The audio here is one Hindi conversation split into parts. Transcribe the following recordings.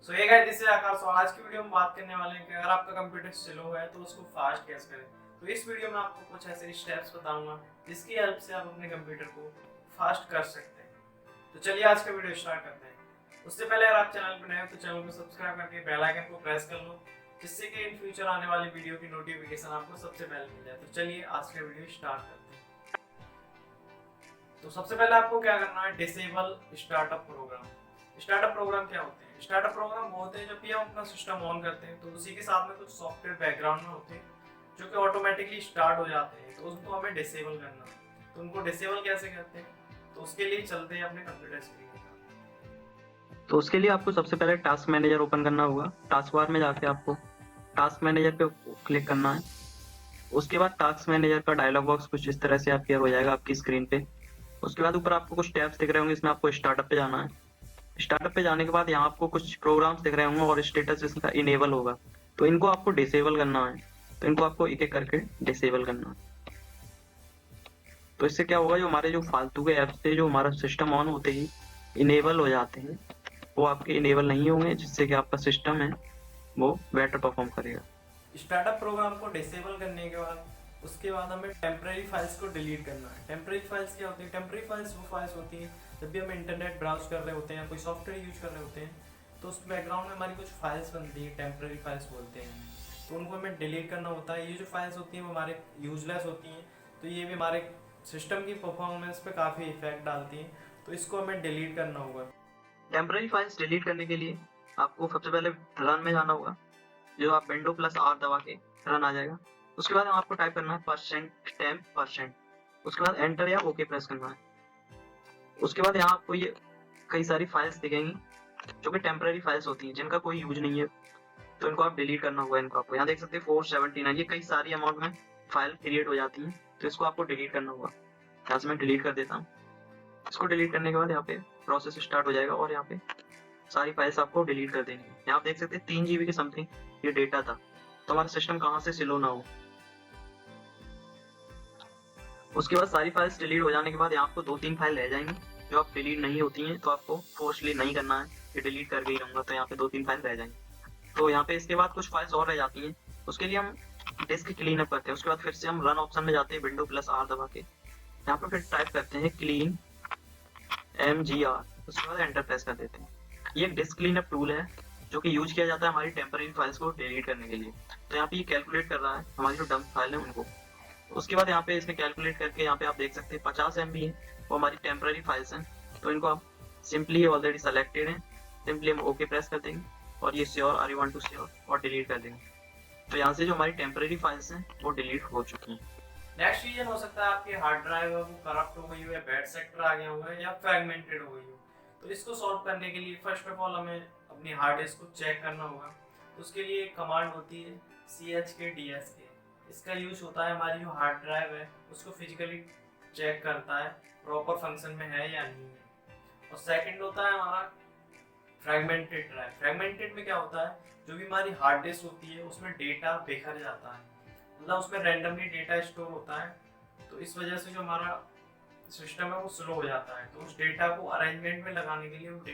सो ये गाइस, दिस इज आकाश। और आज की वीडियो में बात करने वाले हैं कि अगर आपका कंप्यूटर स्लो है तो उसको फास्ट कैसे करें। तो इस वीडियो में आपको कुछ ऐसे स्टेप्स बताऊंगा जिसकी हेल्प से आप अपने कंप्यूटर को फास्ट कर सकते हैं। तो चलिए आज का वीडियो स्टार्ट करते हैं। उससे पहले अगर आप चैनल पर नए हो तो चैनल को सब्सक्राइब करके बेल आइकन को प्रेस कर लो, जिससे कि इन फ्यूचर आने वाली वीडियो की नोटिफिकेशन आपको सबसे पहले मिल जाए। तो चलिए आज का वीडियो स्टार्ट करते हैं। तो सबसे पहले आपको क्या करना है, disable startup program. Startup program क्या होते हैं? स्टार्टअप प्रोग्राम वो होते हैं जब भी हम अपना सिस्टम ऑन करते हैं तो उसी के साथ में कुछ सॉफ्टवेयर बैकग्राउंड में होते हैं जो कि ऑटोमेटिकली स्टार्ट हो जाते हैं, तो उनको हमें डिसेबल करना है। तो उनको डिसेबल कैसे करते हैं, तो उसके लिए चलते हैं अपने कंप्यूटर स्क्रीन पर। तो उसके लिए आपको सबसे पहले टास्क मैनेजर ओपन करना होगा। टास्क बार में जाके आपको टास्क मैनेजर पे क्लिक करना है। उसके बाद टास्क मैनेजर का डायलॉग बॉक्स कुछ इस तरह से अपीयर हो जाएगा आपकी स्क्रीन पे। उसके बाद ऊपर आपको कुछ टैब्स दिख रहे होंगे, इसमें आपको स्टार्टअप पे जाना है। स्टार्टअप पे जाने के बाद यहाँ आपको कुछ प्रोग्राम्स दिख रहे होंगे और स्टेटस इसका इनेबल होगा, तो इनको आपको डिसेबल करना है। तो इनको आपको एक एक करके डिसेबल करना है। तो इससे क्या होगा, जो हमारे जो फालतू के ऐप्स थे जो हमारा सिस्टम ऑन होते ही इनेबल हो जाते हैं, वो आपके इनेबल नहीं होंगे, जिससे कि आपका सिस्टम है वो बेटर परफॉर्म करेगा। स्टार्टअप प्रोग्राम को डिसेबल करने के बाद उसके बाद हमें टेम्परेरी फाइल्स को डिलीट करना है। टेम्परेरी फाइल्स क्या होती है? टेम्परेरी फाइल्स वो फाइल्स होती हैं जब भी हम इंटरनेट ब्राउज कर रहे होते हैं या कोई सॉफ्टवेयर यूज कर रहे होते हैं तो उस बैकग्राउंड में हमारी कुछ फाइल्स बनती है, टेम्परेरी फाइल्स बोलते हैं। तो उनको हमें डिलीट करना होता है। ये जो फाइल्स होती हैं वो हमारे यूजलेस होती हैं, तो ये भी हमारे सिस्टम की परफॉर्मेंस पे काफ़ी इफेक्ट डालती हैं, तो इसको हमें डिलीट करना होगा। टेम्पररी फाइल्स डिलीट करने के लिए आपको सबसे पहले रन में जाना होगा। जो आप विंडो प्लस आर दबा के रन आ जाएगा। उसके बाद आपको टाइप करना है %temp%। उसके बाद एंटर या ओके प्रेस करना है। उसके बाद यहाँ आपको ये कई सारी फाइल्स दिखेंगी जो कि टेम्पररी फाइल्स होती हैं, जिनका कोई यूज नहीं है, तो इनको आप डिलीट करना होगा। इनको आपको यहाँ देख सकते हैं 479, ये कई सारी अमाउंट में फाइल क्रिएट हो जाती है, तो इसको आपको डिलीट करना होगा। यहाँ से मैं डिलीट कर देता हूँ। इसको डिलीट करने के बाद यहाँ पे प्रोसेस स्टार्ट हो जाएगा और यहाँ पे सारी फाइल्स आपको डिलीट कर देनी है। यहाँ आप देख सकते हैं 3 GB के समथिंग ये डेटा था, तो हमारा सिस्टम कहाँ से स्लो ना हो। उसके बाद सारी फाइल्स डिलीट हो जाने के बाद यहाँ आपको 2-3 फाइल रह जाएंगी जो आप डिलीट नहीं होती हैं, तो आपको फोर्सली नहीं करना है कि डिलीट करके ही रहूंगा। तो यहाँ पे 2-3 फाइल रह जाएंगी। तो यहाँ पे इसके बाद कुछ फाइल्स और रह जाती हैं, उसके लिए हम डिस्क क्लीन अप करते हैं। उसके बाद फिर से हम रन ऑप्शन में जाते हैं, विंडो प्लस आर दबा के यहाँ पे फिर टाइप करते हैं क्लीन MGR। उसके बाद एंटर प्रेस कर देते हैं। ये एक डिस्क क्लीनअप टूल है जो कि यूज किया जाता है हमारी टेम्पररी फाइल्स को डिलीट करने के लिए। तो यहाँ पे ये कैलकुलेट कर रहा है हमारी जो डंप फाइल है उनको। उसके बाद यहाँ पे इसने कैलकुलेट करके यहाँ पे आप देख सकते हैं 50 MB है, वो हमारी टेम्पररी फाइल्स हैं। तो इनको आप सिंपली ऑलरेडी सेलेक्टेड है, सिंपली हम ओके प्रेस कर देंगे और ये sure are you want to sure और डिलीट कर देंगे। तो यहाँ से जो हमारी टेम्पररी फाइल्स हैं वो डिलीट हो चुकी हैं। नेक्स्ट रीजन हो सकता है आपकी हार्ड ड्राइव है वो करप्ट हो गई हो या बैड सेक्टर आ गया हुआ है या फ्रैगमेंटेड हो गई हो। तो इसको सॉल्व करने के लिए फर्स्ट ऑफ ऑल हमें अपनी हार्ड डिस्क को चेक करना होगा। तो उसके लिए एक कमांड होती है CHKDSK। इसका यूज होता है हमारी जो हार्ड ड्राइव है उसको फिजिकली चेक करता है प्रॉपर फंक्शन में है या नहीं है। और सेकंड होता है हमारा फ्रैगमेंटेड ड्राइव। फ्रैगमेंटेड में क्या होता है, जो भी हमारी हार्ड डिस्क होती है उसमें डेटा बिखर जाता है, मतलब उसमें रैंडमली डेटा स्टोर होता है। तो इस वजह से जो हमारा सिस्टम है वो स्लो हो जाता है। तो उस डेटा को अरेंजमेंट में लगाने के लिए हम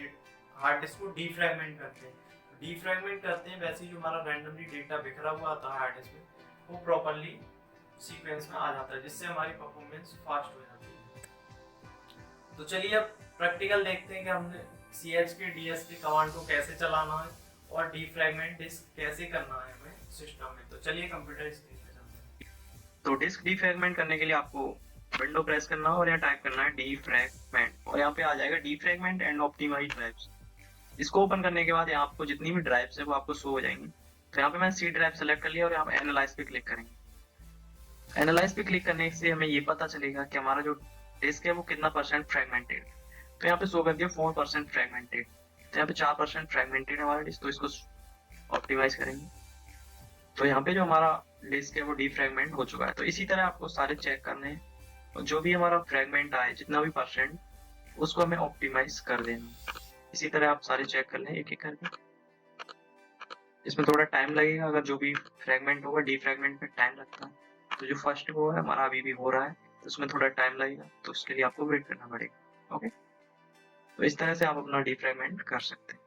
हार्ड डिस्क को डीफ्रैगमेंट करते हैं। डीफ्रैगमेंट करते हैं वैसे ही जो हमारा रैंडमली डेटा बिखरा हुआ आता है हार्ड डिस्क में वो प्रॉपरली सीक्वेंस में आ जाता है, जिससे हमारी परफॉर्मेंस फास्ट हो जाती है। तो चलिए अब प्रैक्टिकल देखते हैं कि हमने CHKDSK कमांड को कैसे चलाना है और डीफ्रैगमेंट डिस्क कैसे करना है हमें सिस्टम में। तो चलिए कंप्यूटर स्क्रीन पे चलते हैं। तो डिस्क डीफ्रैगमेंट करने के लिए आपको विंडो प्रेस करना है और यहाँ टाइप करना है डीफ्रैगमेंट और यहाँ पे आ जाएगा डीफ्रैगमेंट एंड ऑप्टिमाइज ड्राइव्स। इसको ओपन करने के बाद यहाँ आपको जितनी भी ड्राइव्स है वो आपको शो हो जाएंगी। तो यहाँ पे मैंने C ड्राइव सेलेक्ट कर लिया और यहाँ पे एनालाइज पे क्लिक करेंगे। एनालाइज पे क्लिक करने से हमें ये पता चलेगा कि हमारा जो डिस्क है वो कितना % फ्रेगमेंटेड। तो यहाँ पे शो कर दिया 4% फ्रेगमेंटेड। तो यहाँ पे 4% फ्रेगमेंटेड है हमारा डिस्क, तो इसको ऑप्टिमाइज करेंगे। तो यहाँ पे जो हमारा डिस्क है वो डीफ्रैगमेंट हो चुका है। तो इसी तरह आपको सारे चेक करने हैं और जो भी हमारा फ्रेगमेंट आए जितना भी % उसको हमें ऑप्टिमाइज कर देना। इसी तरह आप सारे चेक कर लें एक एक करके। इसमें थोड़ा टाइम लगेगा, अगर जो भी फ्रेगमेंट होगा डीफ्रैगमेंट में टाइम लगता है, तो जो फर्स्ट वो है हमारा अभी भी हो रहा है तो उसमें थोड़ा टाइम लगेगा, तो उसके लिए आपको वेट करना पड़ेगा। ओके, तो इस तरह से आप अपना डीफ्रैगमेंट कर सकते हैं।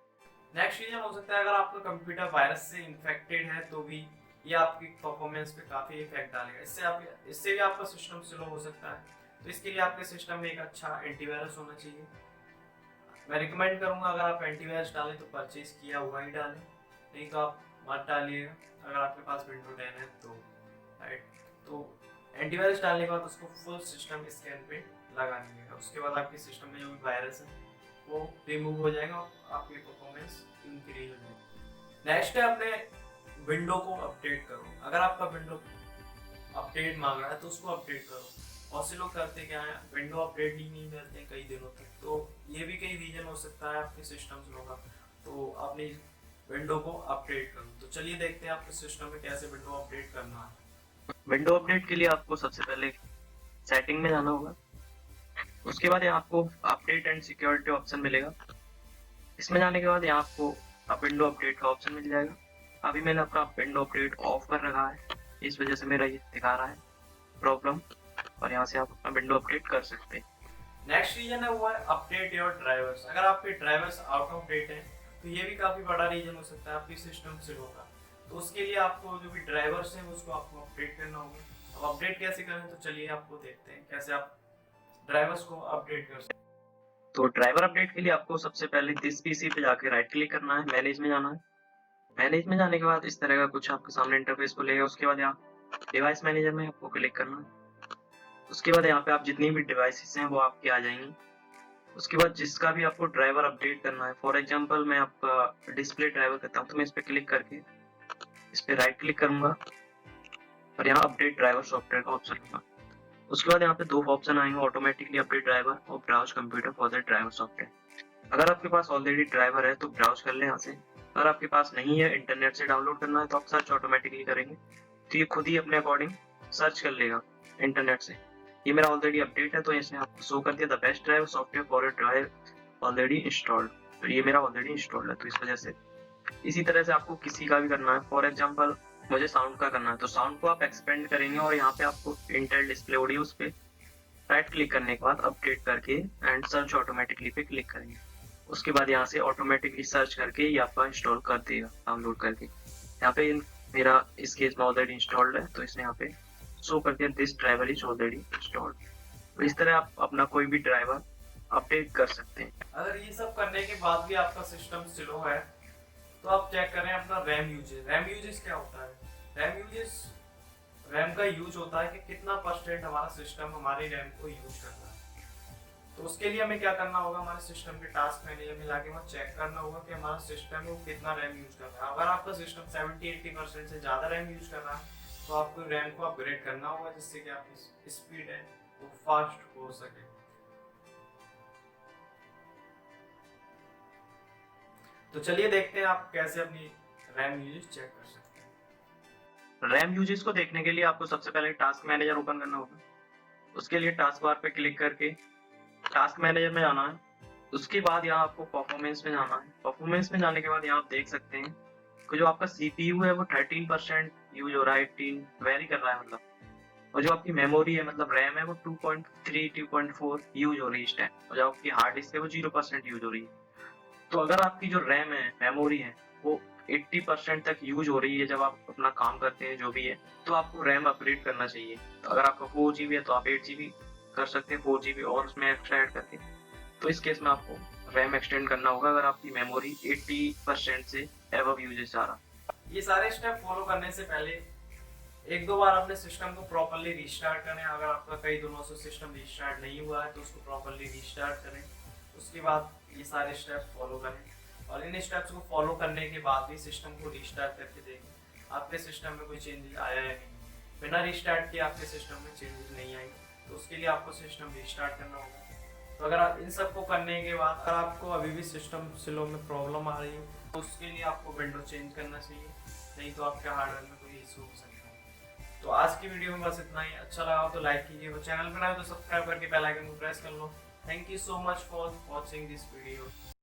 नेक्स्ट रीजन हो सकता है अगर आपका कंप्यूटर वायरस से इन्फेक्टेड है तो भी ये आपकी परफॉर्मेंस पे काफ़ी इफेक्ट डालेगा। इससे भी आपका सिस्टम स्लो हो सकता है। तो इसके लिए आपके सिस्टम में एक अच्छा एंटीवायरस होना चाहिए। मैं रिकमेंड करूंगा अगर आप एंटीवायरस डालें तो परचेज किया हुआ ही डालें, नहीं तो आप मत डालिएगा अगर आपके पास विंडो 10 है तो। राइट, तो एंटीवायरस डालने के बाद उसको फुल सिस्टम स्कैन पे लगा दीजिएगा। उसके बाद आपके सिस्टम में जो भी वायरस है वो रिमूव हो जाएगा और आपकी परफॉर्मेंस इंक्रीज हो जाएगी। नेक्स्ट है अपने विंडो को अपडेट करो। अगर आपका विंडो अपडेट मांग रहा है तो उसको अपडेट करो। बहुत से लोग करते क्या है, विंडो अपडेट ही नहीं करते हैं कई दिनों तक। तो ये भी कई रीजन हो सकता है आपके सिस्टम स्लो का। तो अपनी विंडो को अपडेट करो। तो चलिए देखते हैं आपके सिस्टम में कैसे विंडो अपडेट करना है। विंडो अपडेट के लिए आपको सबसे पहले सेटिंग में जाना होगा। उसके बाद यहाँ आपको अपडेट एंड सिक्योरिटी ऑप्शन मिलेगा। इसमें जाने के बाद यहाँ आपको विंडो अपडेट का ऑप्शन मिल जाएगा। अभी मैंने अपना विंडो अपडेट ऑफ कर रखा है, इस वजह से मेरा ये दिखा रहा है प्रॉब्लम, और यहाँ से आप अपना विंडो अपडेट कर सकते हैं। नेक्स्ट रीजन है वो है अपडेट योर ड्राइवर्स। अगर आपके ड्राइवर्स आउट ऑफ डेट हैं तो ये भी काफ़ी बड़ा रीजन हो सकता है आपकी सिस्टम स्लो का। तो उसके लिए आपको जो भी ड्राइवर्स हैं उसको आपको अपडेट करना होगा। अब अपडेट कैसे करें तो चलिए आपको देखते हैं कैसे आप ड्राइवर्स को अपडेट कर सकते हैं। तो ड्राइवर अपडेट के लिए आपको सबसे पहले दिस पीसी पे जाके राइट क्लिक करना है, मैनेज में जाना है। मैनेज में जाने के बाद इस तरह का कुछ आपके सामने इंटरफेस खुलेगा। उसके बाद यहाँ डिवाइस मैनेजर में आपको क्लिक करना है। उसके बाद यहाँ पे आप जितनी भी डिवाइसेस हैं वो आपकी आ जाएंगी। उसके बाद जिसका भी आपको ड्राइवर अपडेट करना है, फॉर एग्जांपल मैं आपका डिस्प्ले ड्राइवर करता हूँ, तो मैं इस पर क्लिक करके इस पर राइट क्लिक करूंगा और यहाँ अपडेट ड्राइवर सॉफ्टवेयर का ऑप्शन होगा। उसके बाद यहाँ पे दो ऑप्शन आएंगे, ऑटोमेटिकली अपडेट ड्राइवर और browse computer for the driver software. अगर आपके पास ऑलरेडी ड्राइवर है तो ब्राउज कर ले यहाँ से। अगर आपके पास नहीं है, इंटरनेट से डाउनलोड करना है, तो आप सर्च ऑटोमेटिकली करेंगे तो ये खुद ही अपने अकॉर्डिंग सर्च कर लेगा इंटरनेट से। ये मेरा ऑलरेडी अपडेट है तो इसने आपको शो कर दिया the best driver software for drive already installed. तो ये मेरा ऑलरेडी इंस्टॉल्ड है, तो इस वजह से इसी तरह से आपको किसी का भी करना है। फॉर एग्जांपल मुझे साउंड का करना है, तो साउंड को आप एक्सपेंड करेंगे और यहाँ पे आपको इंटेल डिस्प्ले ऑडियो उस पे राइट क्लिक करने के बाद अपडेट करके एंड सर्च ऑटोमेटिकली पे क्लिक करेंगे। उसके बाद यहाँ से ऑटोमेटिकली सर्च करके ये आपका इंस्टॉल कर देगा डाउनलोड करके। यहाँ पे मेरा इस केस में ऑलरेडी इंस्टॉल्ड है तो इसने यहाँ पे शो कर दिया this driver is already installed. तो इस तरह आप अपना कोई भी ड्राइवर अपडेट कर सकते हैं। अगर ये सब करने के बाद भी आपका सिस्टम स्लो है तो आप चेक करें अपना रैम यूजेज। रैम यूजेज क्या होता है? रैम यूजेज, रैम का यूज होता है कि कितना % हमारा सिस्टम हमारी रैम को यूज कर रहा है। तो उसके लिए हमें क्या करना होगा, हमारे सिस्टम के टास्क मैनेजर में लाके वहाँ चेक करना होगा कि हमारा सिस्टम वो कितना रैम यूज कर रहा है। अगर आपका सिस्टम 70-80% से ज़्यादा रैम यूज कर रहा है तो आपको रैम को अपग्रेड करना होगा जिससे कि आपकी स्पीड है वो फास्ट हो सके। तो चलिए देखते हैं आप कैसे अपनी रैम यूजेज चेक कर सकते हैं। रैम यूजेज को देखने के लिए आपको सबसे पहले टास्क मैनेजर ओपन करना होगा। उसके लिए टास्क बार पे क्लिक करके टास्क मैनेजर में जाना है। उसके बाद यहाँ आपको परफॉर्मेंस में जाना है। परफॉर्मेंस में जाने के बाद यहाँ आप देख सकते हैं कि जो आपका सीपीयू है वो 13% यूज हो रहा है, 18 वेरी कर रहा है मतलब। और जो आपकी मेमोरी है मतलब रैम है वो 2.3 2.4 यूज हो रही है इस टाइम, और जो आपकी हार्ड डिस्क है वो 0% यूज हो रही है। तो अगर आपकी जो रैम है मेमोरी है वो 80% तक यूज हो रही है जब आप अपना काम करते हैं जो भी है, तो आपको रैम अपग्रेड करना चाहिए। तो अगर आपका 4 GB है तो आप 8 GB कर सकते हैं, 4 GB और उसमें एक्स्ट्रा ऐड करके। तो इस केस में आपको रैम एक्सटेंड करना होगा अगर आपकी मेमोरी 80% से एबव यूजेज आ रहा। ये सारे स्टेप फॉलो करने से पहले एक दो बार अपने सिस्टम को प्रॉपर्ली रिस्टार्ट करें। अगर आपका कई दिनों से सिस्टम रिस्टार्ट नहीं हुआ है तो उसको प्रॉपर्ली रिस्टार्ट करें। उसके बाद ये सारे स्टेप्स फॉलो करें और इन स्टेप्स को फॉलो करने के बाद भी सिस्टम को रिस्टार्ट करके देखें आपके सिस्टम में कोई चेंजेस आया है नहीं। बिना रिस्टार्ट किए आपके सिस्टम में चेंजेस नहीं आएंगे तो उसके लिए आपको सिस्टम रिस्टार्ट करना होगा। तो अगर आप इन सबको करने के बाद अगर आपको अभी भी सिस्टम स्लो में प्रॉब्लम आ रही है तो उसके लिए आपको विंडो चेंज करना चाहिए, नहीं तो आपके हार्डवेयर में कोई इशू हो सकता है। तो आज की वीडियो में बस इतना ही। अच्छा लगा तो लाइक कीजिए और चैनल पर नए हो तो सब्सक्राइब करके बेल आइकन को प्रेस कर लो। Thank you so much for watching this video.